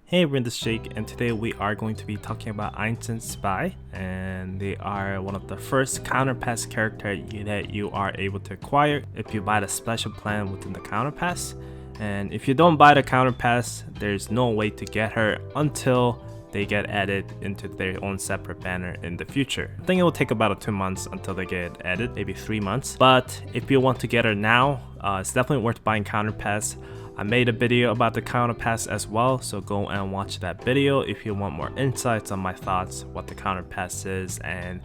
Hey everyone, this is Jake, and today we are going to be talking about Eins Zwei, and they are one of the first counterpass character that you are able to acquire if you buy the special plan within the counterpass. And if you don't buy the counterpass, there's no way to get her until they get added into their own separate banner in the future. I think it will take about 2 months until they get added, maybe 3 months. But if you want to get her now, it's definitely worth buying counterpass. I made a video about the counterpass as well, so go and watch that video if you want more insights on my thoughts, what the counterpass is, and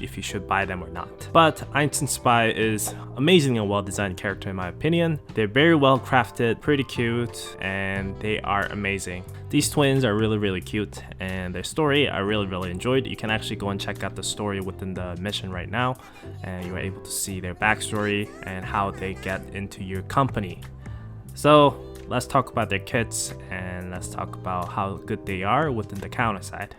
if you should buy them or not. But Eins Zwei is amazingly well designed character in my opinion. They're very well crafted, pretty cute, and they are amazing. These twins are really cute, and their story I really enjoyed. You can actually go and check out the story within the mission right now, and you're able to see their backstory and how they get into your company. So let's talk about their kits and let's talk about how good they are within the counter side.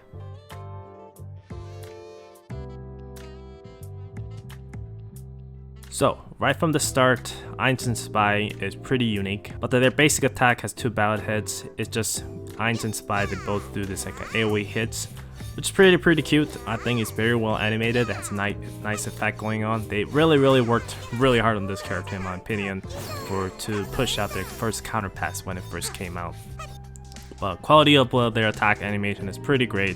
So right from the start, Eins Zwei is pretty unique, but their basic attack has 2 ballot hits. It's just Eins Zwei, they both do this like AoE hits, which is pretty cute. I think it's very well animated. It has a nice effect going on. They really worked really hard on this character in my opinion to push out their first counterpass when it first came out. But quality of their attack animation is pretty great,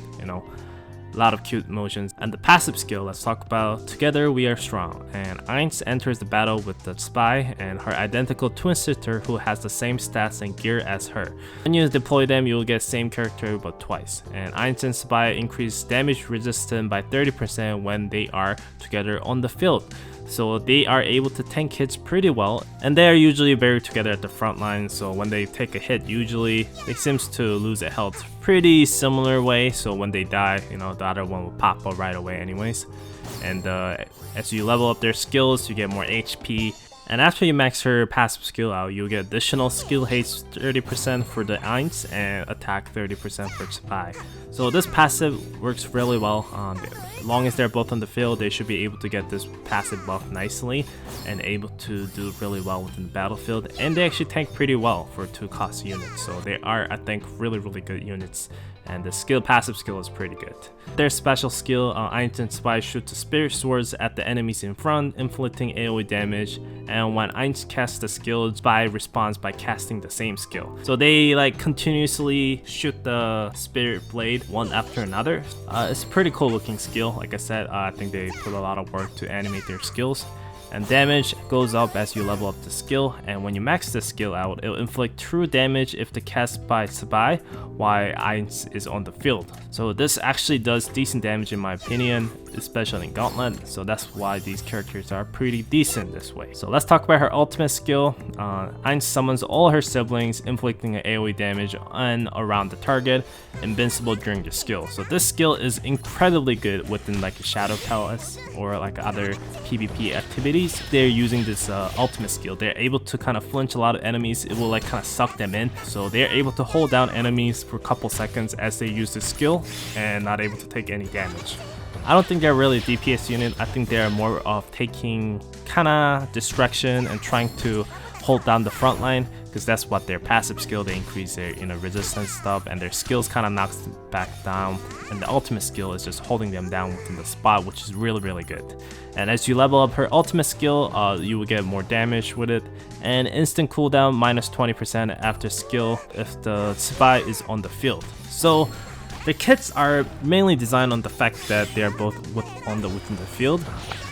a lot of cute motions. And the passive skill, let's talk about Together We Are Strong. And Eins enters the battle with the spy and her identical twin sister who has the same stats and gear as her. When you deploy them, you will get same character but twice. And Eins and Spy increase damage resistance by 30% when they are together on the field. So they are able to tank hits pretty well, and they are usually very together at the front line, so when they take a hit, usually they seems to lose a health pretty similar way, so when they die, the other one will pop up right away anyways. And as you level up their skills, you get more HP, and after you max her passive skill out, you'll get additional skill haste 30% for the Eins and attack 30% for Spy. So this passive works really well. As long as they're both on the field, they should be able to get this passive buff nicely and able to do really well within the battlefield. And they actually tank pretty well for 2 cost units. So they are, I think, really good units. And the passive skill is pretty good. Their special skill, Eins Zwei shoots spirit swords at the enemies in front, inflicting AoE damage. And when Eins casts the skill, Spy responds by casting the same skill. So they continuously shoot the spirit blade one after another. It's a pretty cool looking skill. Like I said, I think they put a lot of work to animate their skills. And damage goes up as you level up the skill, and when you max the skill out, it will inflict true damage if the cast by Spy while Eins is on the field. So this actually does decent damage in my opinion, especially in Gauntlet, so that's why these characters are pretty decent this way. So let's talk about her ultimate skill. Eins summons all her siblings, inflicting an AoE damage on around the target, invincible during the skill. So this skill is incredibly good within like a Shadow Palace or like other PvP activities. They're using this ultimate skill. They're able to kind of flinch a lot of enemies. It will kind of suck them in. So they're able to hold down enemies for a couple seconds as they use this skill and not able to take any damage. I don't think they're really a DPS unit. I think they're more of taking kind of distraction and trying to hold down the front line, because that's what their passive skill, they increase their resistance stuff, and their skills kind of knocks them back down, and the ultimate skill is just holding them down within the spot, which is really good. And as you level up her ultimate skill, you will get more damage with it, and instant cooldown minus 20% after skill if the spy is on the field. So the kits are mainly designed on the fact that they are both within the field.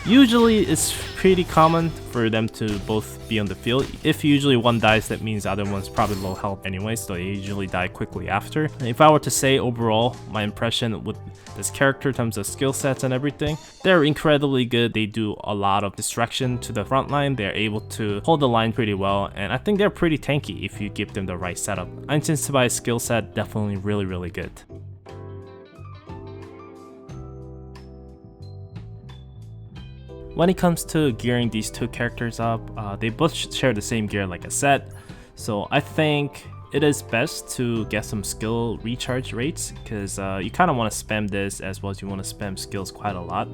Usually it's pretty common for them to both be on the field. If usually one dies, that means the other one's probably low health anyway, so they usually die quickly after. And if I were to say overall, my impression with this character in terms of skill sets and everything, they're incredibly good. They do a lot of distraction to the front line. They're able to hold the line pretty well, and I think they're pretty tanky if you give them the right setup. Eins Zwei's skill set definitely really good. When it comes to gearing these 2 characters up, they both share the same gear like I said, so I think it is best to get some skill recharge rates, because you kind of want to spam this as well as you want to spam skills quite a lot.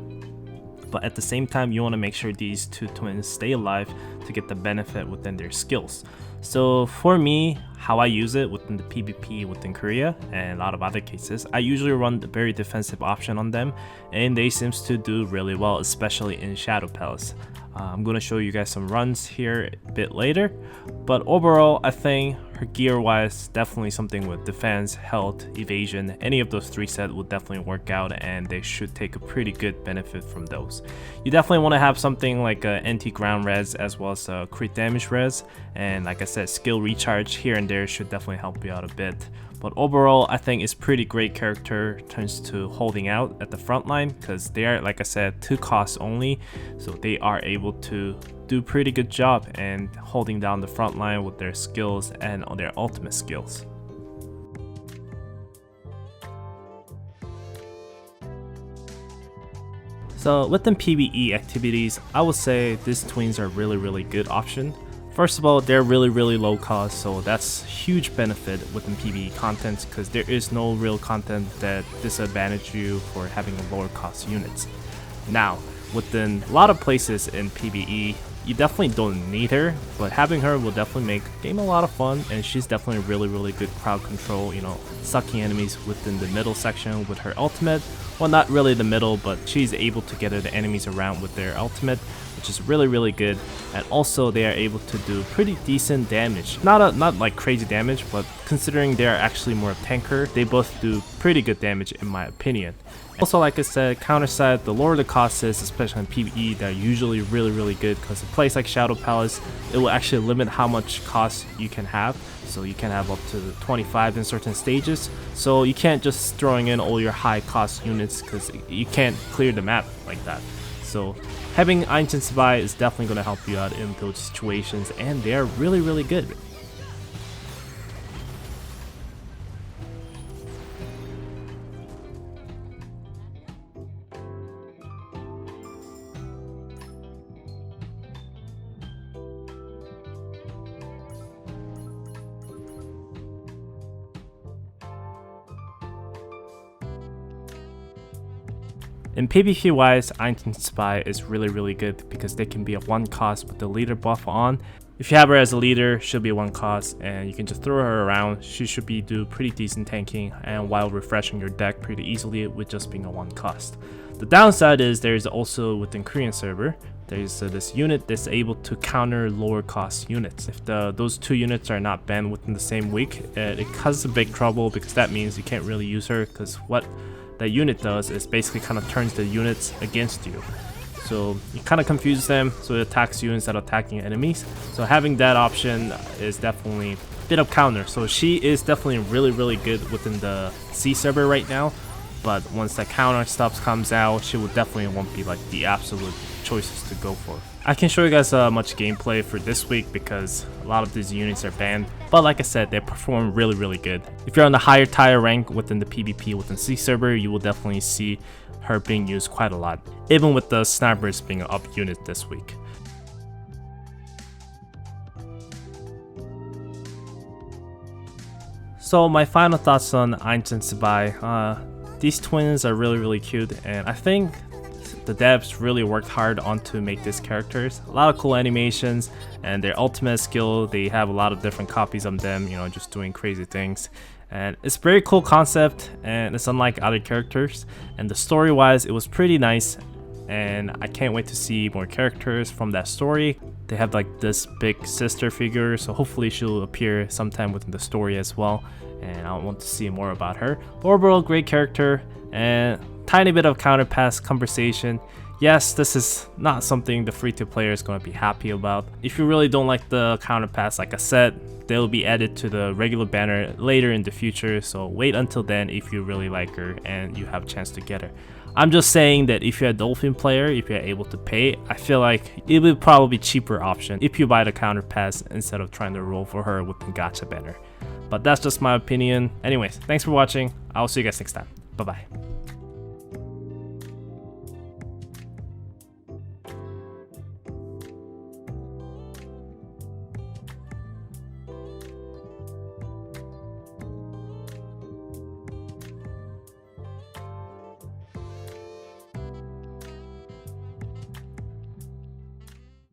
But at the same time, you want to make sure these 2 twins stay alive to get the benefit within their skills. So for me, how I use it within the PvP within Korea and a lot of other cases, I usually run the very defensive option on them, and they seems to do really well, especially in Shadow Palace. I'm going to show you guys some runs here a bit later, but overall I think her gear wise definitely something with defense, health, evasion, any of those 3 sets will definitely work out, and they should take a pretty good benefit from those. You definitely want to have something like a anti-ground res as well as a crit damage res, and like I said, skill recharge here and there should definitely help you out a bit. But overall, I think it's pretty great character turns to holding out at the front line, because they are, like I said, 2 costs only, so they are able to do a pretty good job and holding down the front line with their skills and their ultimate skills. So within PvE activities, I would say these twins are really good option. First of all, they're really low cost, so that's huge benefit within PvE content, because there is no real content that disadvantage you for having a lower cost units. Now, within a lot of places in PvE, you definitely don't need her, but having her will definitely make the game a lot of fun, and she's definitely really good crowd control, you know, sucking enemies within the middle section with her ultimate. Well, not really the middle, but she's able to gather the enemies around with their ultimate, which is really good. And also they are able to do pretty decent damage, not like crazy damage, but considering they are actually more of tanker, they both do pretty good damage in my opinion. Also, like I said, counter side, the lower the cost is, especially in PvE, they're usually really good, because a place like Shadow Palace, it will actually limit how much cost you can have. So you can have up to 25 in certain stages, so you can't just throwing in all your high cost units, because you can't clear the map like that. So having Eins Zwei is definitely going to help you out in those situations, and they are really good. In PvP wise, Eins Zwei is really good, because they can be a 1 cost with the leader buff on. If you have her as a leader, she'll be 1 cost, and you can just throw her around. She should do pretty decent tanking, and while refreshing your deck pretty easily with just being a 1 cost. The downside is there's also within Korean server, there's this unit that's able to counter lower cost units. If those 2 units are not banned within the same week, it causes a big trouble, because that means you can't really use her, because what that unit does is basically kind of turns the units against you. So it kind of confuses them, so it attacks you instead of attacking enemies. So having that option is definitely a bit of counter. So she is definitely really good within the C server right now, but once that counter stuff comes out, she will definitely won't be like the absolute choices to go for. I can show you guys much gameplay for this week, because a lot of these units are banned, but like I said, they perform really good. If you're on the higher tier rank within the PvP within C server, you will definitely see her being used quite a lot, even with the snipers being an up unit this week. So my final thoughts on Eins Zwei. These twins are really cute, and I think the devs really worked hard on to make these characters. A lot of cool animations, and their ultimate skill, they have a lot of different copies of them, you know, just doing crazy things. And it's a very cool concept, and it's unlike other characters. And the story wise, it was pretty nice, and I can't wait to see more characters from that story. They have like this big sister figure, so hopefully she'll appear sometime within the story as well, and I want to see more about her. But overall, great character, and tiny bit of counter pass conversation. Yes, this is not something the free-to-player is going to be happy about. If you really don't like the counter pass, like I said, they'll be added to the regular banner later in the future, so wait until then if you really like her and you have a chance to get her. I'm just saying that if you're a Dolphin player, if you're able to pay, I feel like it would probably be cheaper option if you buy the counter pass instead of trying to roll for her with the gacha banner. But that's just my opinion. Anyways, thanks for watching. I'll see you guys next time. Bye bye.